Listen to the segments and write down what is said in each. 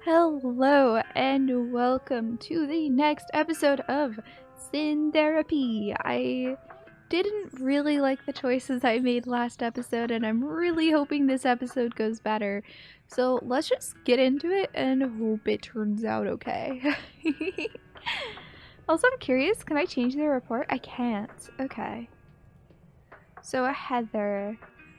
Hello and welcome to the next episode of Syntherapy. I didn't really like the choices I made last episode and I'm really hoping this episode goes better. So let's just get into it and hope it turns out okay. Also, I'm curious, can I change the report? I can't. Okay. So Heather,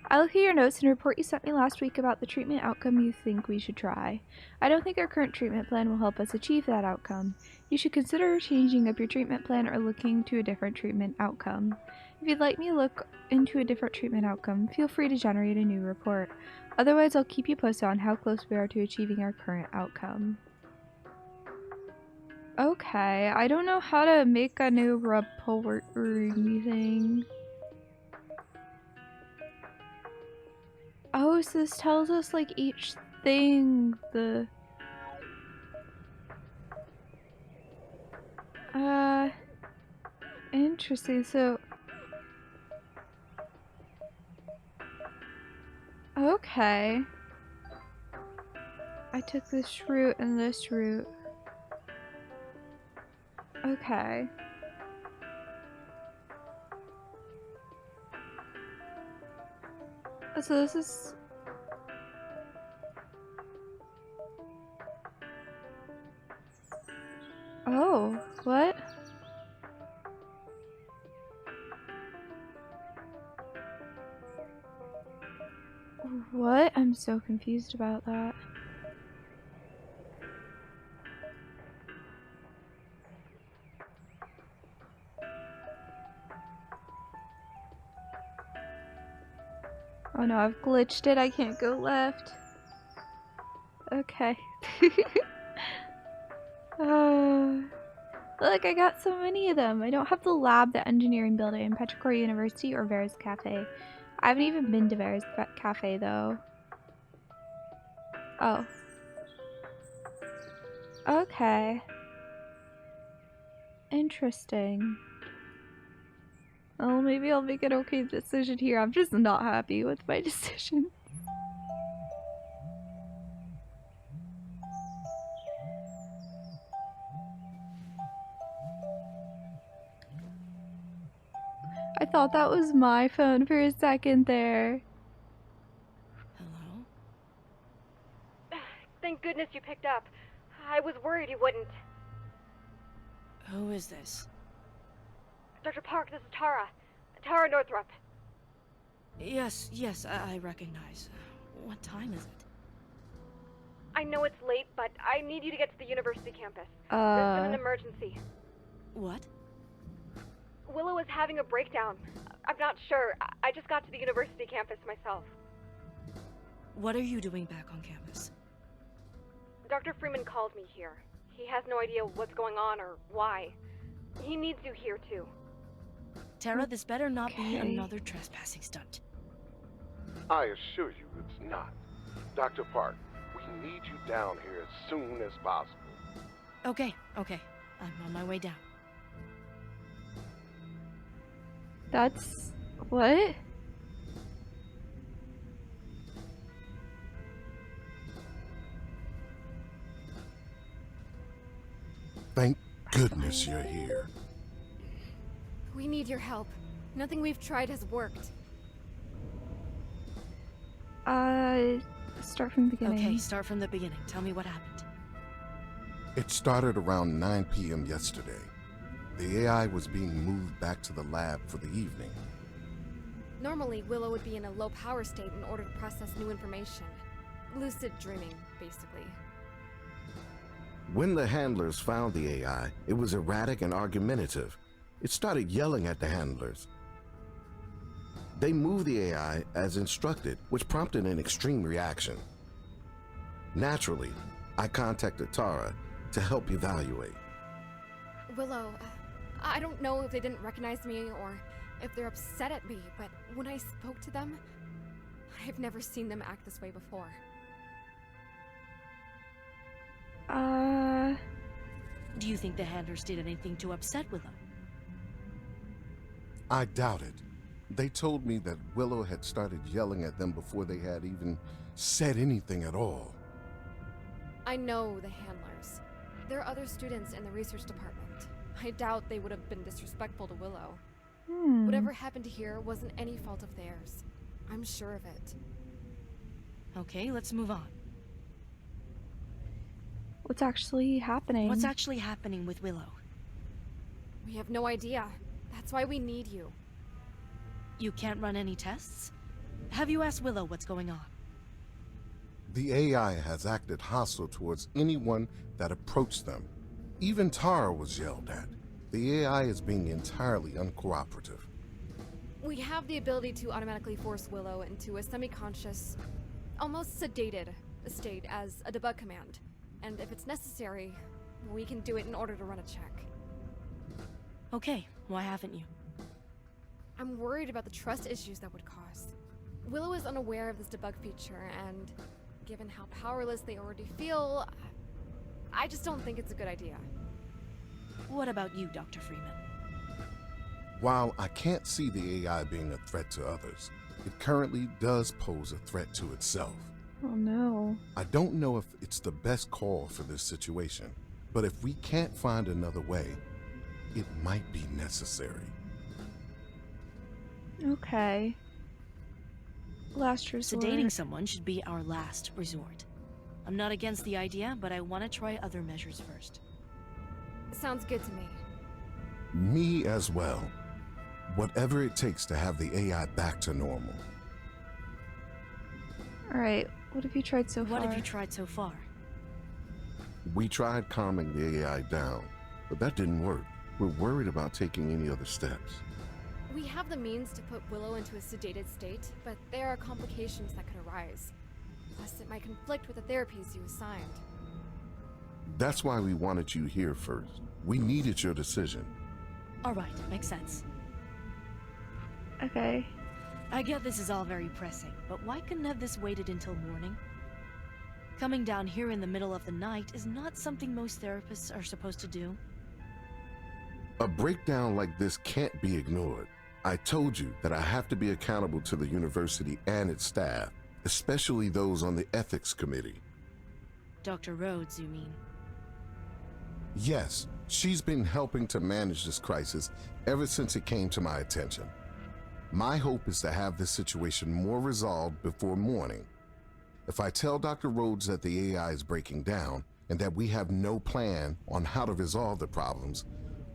I look at your notes and report you sent me last week about the treatment outcome you think we should try. I don't think our current treatment plan will help us achieve that outcome. You should consider changing up your treatment plan or looking to a different treatment outcome. If you'd like me to look into a different treatment outcome, feel free to generate a new report. Otherwise, I'll keep you posted on how close we are to achieving our current outcome. Okay, I don't know how to make a new report or anything. Oh, so this tells us like each thing, interesting. So okay, I took this route and this route. Okay. So this is... Oh, what? What? I'm so confused about that. Oh no, I've glitched it. I can't go left. Okay. Look, I got so many of them. I don't have the lab, the engineering building, Petrichor University, or Vera's Cafe. I haven't even been to Vera's Cafe, though. Oh. Okay. Interesting. Oh, maybe I'll make an okay decision here. I'm just not happy with my decision. I thought that was my phone for a second there. Hello? Thank goodness you picked up. I was worried you wouldn't. Who is this? Dr. Park, this is Tara. Tara Northrup. Yes, I recognize. What time is it? I know it's late, but I need you to get to the university campus. There's been an emergency. What? Willow is having a breakdown. I'm not sure. I just got to the university campus myself. What are you doing back on campus? Dr. Freeman called me here. He has no idea what's going on or why. He needs you here, too. Tara, this better not be another trespassing stunt. I assure you it's not. Dr. Park, we need you down here as soon as possible. Okay. I'm on my way down. That's... what? Thank goodness you're here. We need your help. Nothing we've tried has worked. Start from the beginning. Okay, start from the beginning. Tell me what happened. It started around 9 p.m. yesterday. The AI was being moved back to the lab for the evening. Normally, Willow would be in a low power state in order to process new information. Lucid dreaming, basically. When the handlers found the AI, it was erratic and argumentative. It started yelling at the handlers. They moved the AI as instructed, which prompted an extreme reaction. Naturally, I contacted Tara to help evaluate. Willow, I don't know if they didn't recognize me or if they're upset at me, but when I spoke to them, I've never seen them act this way before. Do you think the handlers did anything to upset Willow? I doubt it. They told me that Willow had started yelling at them before they had even said anything at all. I know the handlers. There are other students in the research department. I doubt they would have been disrespectful to Willow. Whatever happened here wasn't any fault of theirs. I'm sure of it. Okay, let's move on. What's actually happening? What's actually happening with Willow? We have no idea. That's why we need you. You can't run any tests? Have you asked Willow what's going on? The AI has acted hostile towards anyone that approached them. Even Tara was yelled at. The AI is being entirely uncooperative. We have the ability to automatically force Willow into a semi-conscious, almost sedated state as a debug command. And if it's necessary, we can do it in order to run a check. Okay, why haven't you? I'm worried about the trust issues that would cause. Willow is unaware of this debug feature, and given how powerless they already feel, I just don't think it's a good idea. What about you, Dr. Freeman? While I can't see the AI being a threat to others, it currently does pose a threat to itself. Oh no. I don't know if it's the best call for this situation, but if we can't find another way, it might be necessary. Okay. Last resort. Sedating someone should be our last resort. I'm not against the idea, but I want to try other measures first. Sounds good to me. Me as well. Whatever it takes to have the AI back to normal. Alright, what have you tried so far? What have you tried so far? We tried calming the AI down, but that didn't work. We're worried about taking any other steps. We have the means to put Willow into a sedated state, but there are complications that could arise. Plus, it might conflict with the therapies you assigned. That's why we wanted you here first. We needed your decision. Alright, makes sense. Okay. I get this is all very pressing, but why couldn't have this waited until morning? Coming down here in the middle of the night is not something most therapists are supposed to do. A breakdown like this can't be ignored. I told you that I have to be accountable to the university and its staff, especially those on the ethics committee. Dr. Rhodes, you mean? Yes, she's been helping to manage this crisis ever since it came to my attention. My hope is to have this situation more resolved before morning. If I tell Dr. Rhodes that the AI is breaking down and that we have no plan on how to resolve the problems,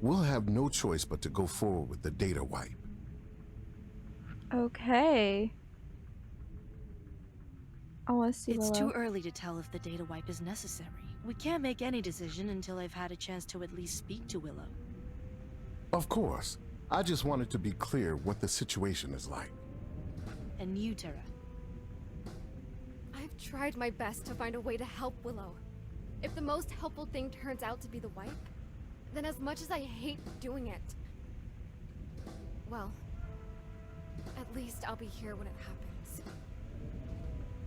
we'll have no choice but to go forward with the data wipe. Okay. I want to see It's Willow. too early to tell if the data wipe is necessary. We can't make any decision until I've had a chance to at least speak to Willow. Of course. I just wanted to be clear what the situation is like. And you, Tara? I've tried my best to find a way to help Willow. If the most helpful thing turns out to be the wipe, then as much as I hate doing it, well, at least I'll be here when it happens.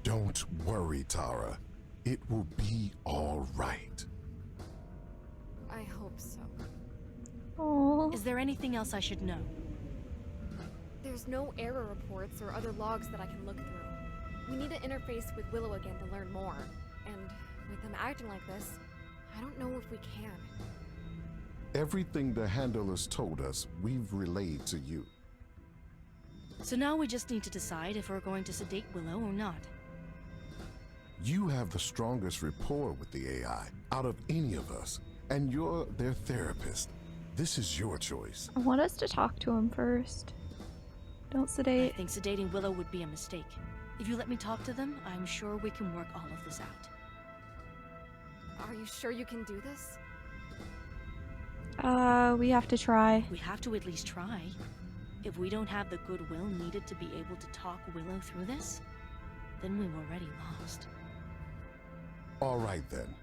Don't worry, Tara. It will be all right. I hope so. Oh. Is there anything else I should know? There's no error reports or other logs that I can look through. We need to interface with Willow again to learn more. And with them acting like this, I don't know if we can. Everything the handlers told us, we've relayed to you. So now we just need to decide if we're going to sedate Willow or not. You have the strongest rapport with the AI out of any of us, and you're their therapist. This is your choice. I want us to talk to him first. Don't sedate. I think sedating Willow would be a mistake. If you let me talk to them, I'm sure we can work all of this out. Are you sure you can do this? We have to try. We have to at least try. If we don't have the goodwill needed to be able to talk Willow through this, then we've already lost. All right then.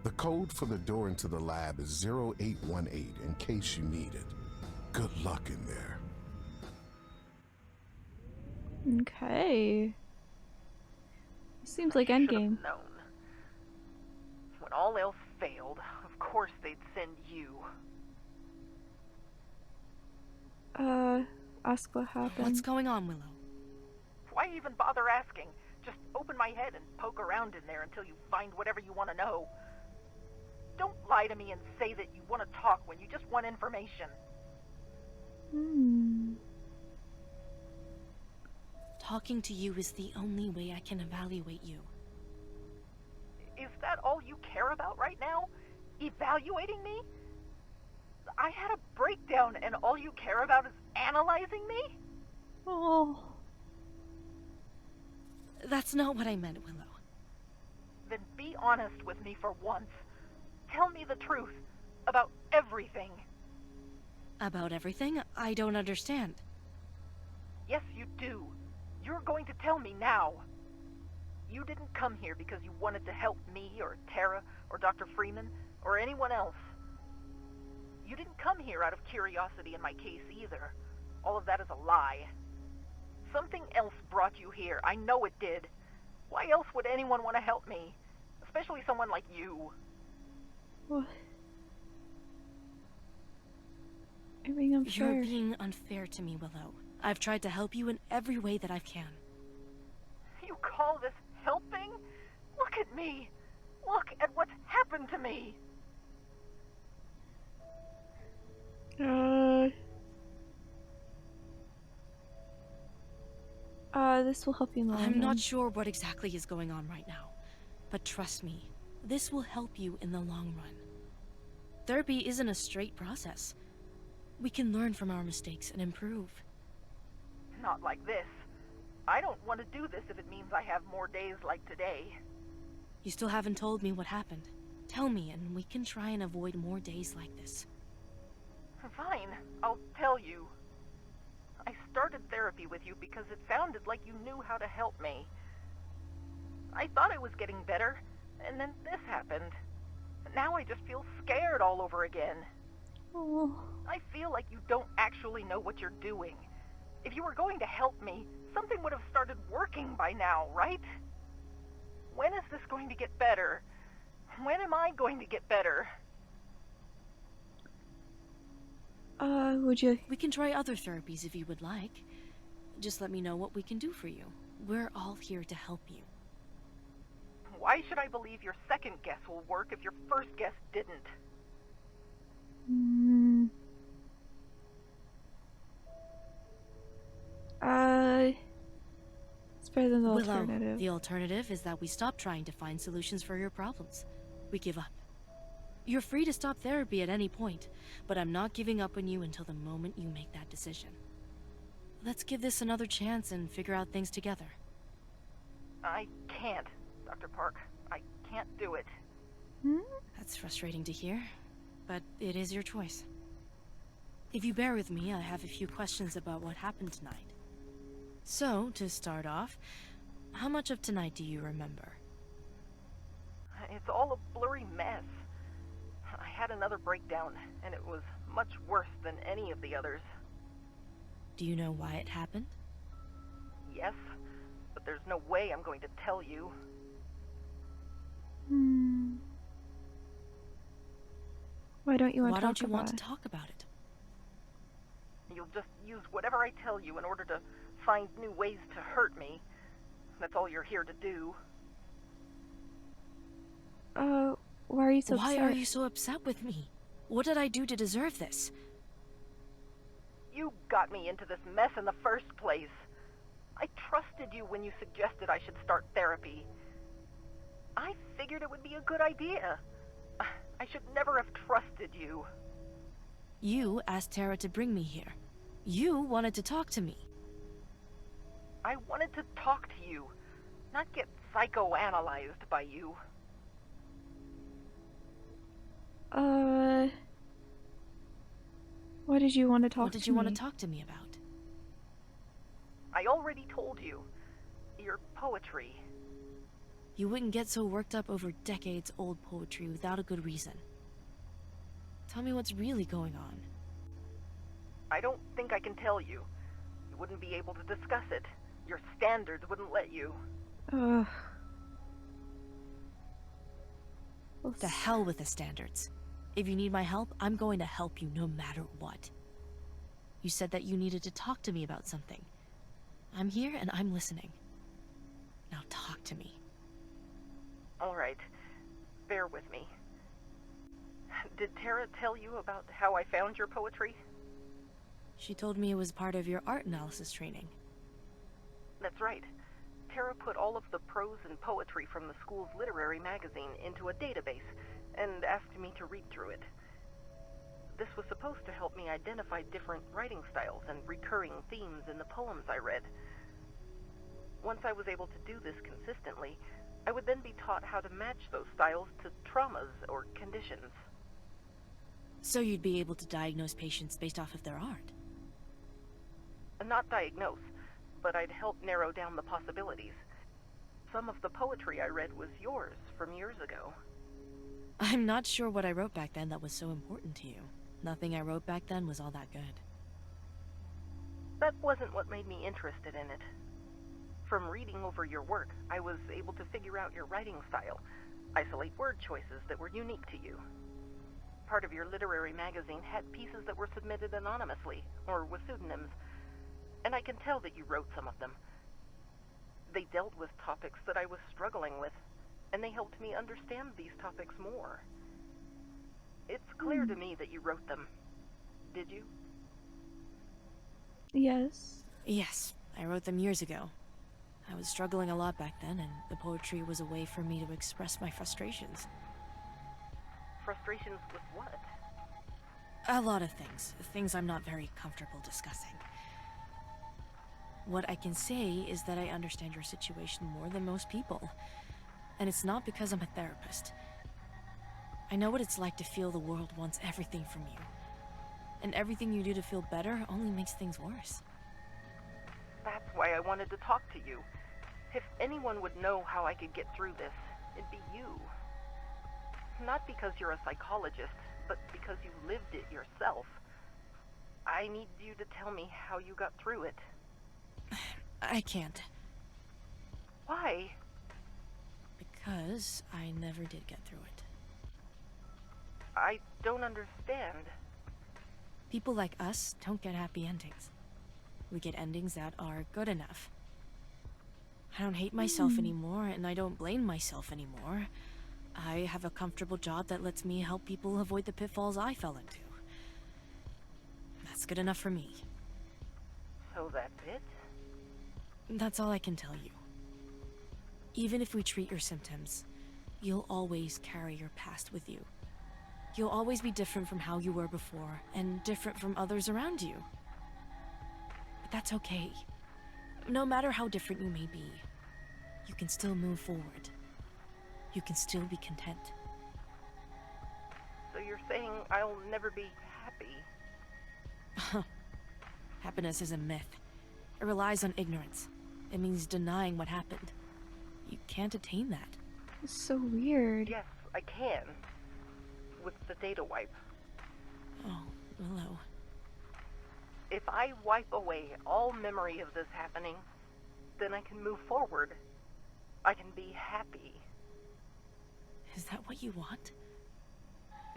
The code for the door into the lab is 0818 in case you need it. Good luck in there. Okay. Seems like Should've endgame. known. When all else failed, of course they'd send you. Ask what happened. What's going on, Willow? Why even bother asking? Just open my head and poke around in there until you find whatever you want to know. Don't lie to me and say that you want to talk when you just want information. Talking to you is the only way I can evaluate you. Is that all you care about right now? Evaluating me? I had a breakdown and all you care about is analyzing me? Oh. That's not what I meant, Willow. Then be honest with me for once. Tell me the truth about everything. About everything? I don't understand. Yes, you do. You're going to tell me now. You didn't come here because you wanted to help me or Tara or Dr. Freeman or anyone else. You didn't come here out of curiosity in my case either. All of that is a lie. Something else brought you here. I know it did. Why else would anyone want to help me? Especially someone like you. What? You're being unfair. You're being unfair to me, Willow. I've tried to help you in every way that I can. You call this helping? Look at me. Look at what's happened to me. This will help you in the long I'm run. not sure what exactly is going on right now, but trust me, this will help you in the long run. Therapy isn't a straight process. We can learn from our mistakes and improve. Not like this. I don't want to do this if it means I have more days like today. You still haven't told me what happened. Tell me, and we can try and avoid more days like this. Fine, I'll tell you. I started therapy with you because it sounded like you knew how to help me. I thought I was getting better, and then this happened. Now I just feel scared all over again. Oh. I feel like you don't actually know what you're doing. If you were going to help me, something would have started working by now, right? When is this going to get better? When am I going to get better? Would you? We can try other therapies if you would like. Just let me know what we can do for you. We're all here to help you. Why should I believe your second guess will work if your first guess didn't? It's better than the Willow, alternative. the alternative is that we stop trying to find solutions for your problems. We give up. You're free to stop therapy at any point, but I'm not giving up on you until the moment you make that decision. Let's give this another chance and figure out things together. I can't, Dr. Park. I can't do it. That's frustrating to hear, but it is your choice. If you bear with me, I have a few questions about what happened tonight. So, to start off, how much of tonight do you remember? It's all a blurry mess. I had another breakdown, and it was much worse than any of the others. Do you know why it happened? Yes, but there's no way I'm going to tell you. Why don't you want Why to don't talk you about want to it? talk about it? You'll just use whatever I tell you in order to find new ways to hurt me. That's all you're here to do. Why are you so Why upset? are you so upset with me? What did I do to deserve this? You got me into this mess in the first place. I trusted you when you suggested I should start therapy. I figured it would be a good idea. I should never have trusted you. You asked Tara to bring me here. You wanted to talk to me. I wanted to talk to you, not get psychoanalyzed by you. What did you want to talk to me? What did you want to talk to me about? I already told you. Your poetry. You wouldn't get so worked up over decades-old poetry without a good reason. Tell me what's really going on. I don't think I can tell you. You wouldn't be able to discuss it. Your standards wouldn't let you. Ugh. To hell with the standards. If you need my help, I'm going to help you no matter what. You said that you needed to talk to me about something. I'm here and I'm listening. Now talk to me. Alright. Bear with me. Did Tara tell you about how I found your poetry? She told me it was part of your art analysis training. That's right. Tara put all of the prose and poetry from the school's literary magazine into a database and asked me to read through it. This was supposed to help me identify different writing styles and recurring themes in the poems I read. Once I was able to do this consistently, I would then be taught how to match those styles to traumas or conditions. So you'd be able to diagnose patients based off of their art? Not diagnose, but I'd help narrow down the possibilities. Some of the poetry I read was yours from years ago. I'm not sure what I wrote back then that was so important to you. Nothing I wrote back then was all that good. That wasn't what made me interested in it. From reading over your work, I was able to figure out your writing style, isolate word choices that were unique to you. Part of your literary magazine had pieces that were submitted anonymously, or with pseudonyms, and I can tell that you wrote some of them. They dealt with topics that I was struggling with, and they helped me understand these topics more. It's clear to me that you wrote them. Did you? Yes. Yes, I wrote them years ago. I was struggling a lot back then, and the poetry was a way for me to express my frustrations. Frustrations with what? A lot of things. Things I'm not very comfortable discussing. What I can say is that I understand your situation more than most people. And it's not because I'm a therapist. I know what it's like to feel the world wants everything from you. And everything you do to feel better only makes things worse. That's why I wanted to talk to you. If anyone would know how I could get through this, it'd be you. Not because you're a psychologist, but because you lived it yourself. I need you to tell me how you got through it. I can't. Why? Because I never did get through it. I don't understand. People like us don't get happy endings. We get endings that are good enough. I don't hate myself anymore, and I don't blame myself anymore. I have a comfortable job that lets me help people avoid the pitfalls I fell into. That's good enough for me. So that's it? That's all I can tell you. Even if we treat your symptoms, you'll always carry your past with you. You'll always be different from how you were before, and different from others around you. But that's okay. No matter how different you may be, you can still move forward. You can still be content. So you're saying I'll never be happy? Happiness is a myth. It relies on ignorance. It means denying what happened. You can't attain that. It's so weird. Yes, I can. With the data wipe. Oh, Willow. If I wipe away all memory of this happening, then I can move forward. I can be happy. Is that what you want?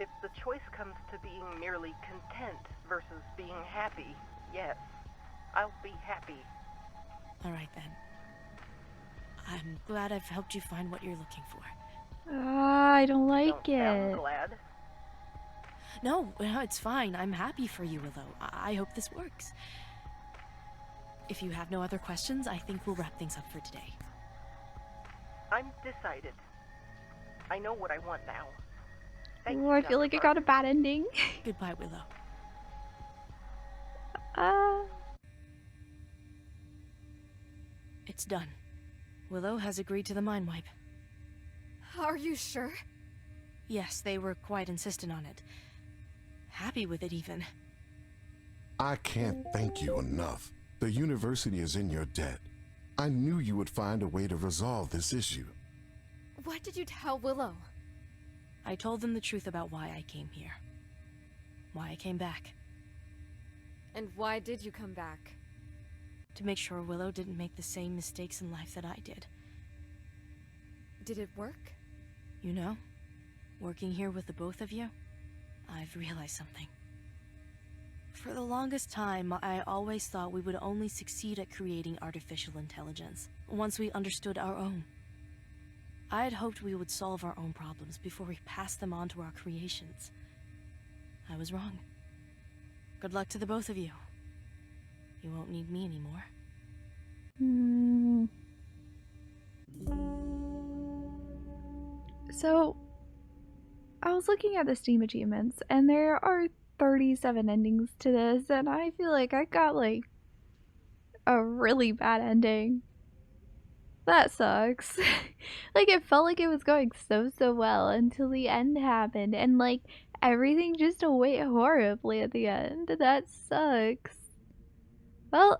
If the choice comes to being merely content versus being happy, yes, I'll be happy. Alright then. I'm glad I've helped you find what you're looking for. I don't like Don't sound it. glad. No, it's fine. I'm happy for you, Willow. I hope this works. If you have no other questions, I think we'll wrap things up for today. I'm decided. I know what I want now. Thank Oh, you, I feel Dr. like it got a Parker. bad ending. Goodbye, Willow. It's done. Willow has agreed to the mind wipe. Are you sure? Yes, they were quite insistent on it. Happy with it, even. I can't thank you enough. The university is in your debt. I knew you would find a way to resolve this issue. What did you tell Willow? I told them the truth about why I came here. Why I came back. And why did you come back? To make sure Willow didn't make the same mistakes in life that I did. Did it work? You know, working here with the both of you, I've realized something. For the longest time, I always thought we would only succeed at creating artificial intelligence once we understood our own. I had hoped we would solve our own problems before we passed them on to our creations. I was wrong. Good luck to the both of you. You won't need me anymore. So, I was looking at the Steam achievements, and there are 37 endings to this, and I feel like I got, like, a really bad ending. That sucks. Like, it felt like it was going so well until the end happened, and, like, everything just went horribly at the end. That sucks. Well,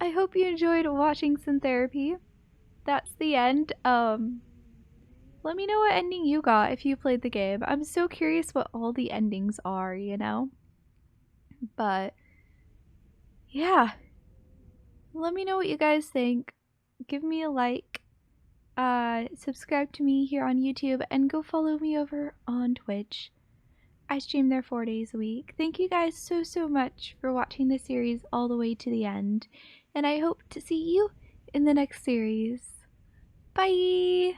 I hope you enjoyed watching Syntherapy. That's the end. Let me know what ending you got if you played the game. I'm so curious what all the endings are, you know? But, yeah. Let me know what you guys think. Give me a like. Subscribe to me here on YouTube, and go follow me over on Twitch. I stream there 4 days a week. Thank you guys so much for watching the series all the way to the end, and I hope to see you in the next series. Bye!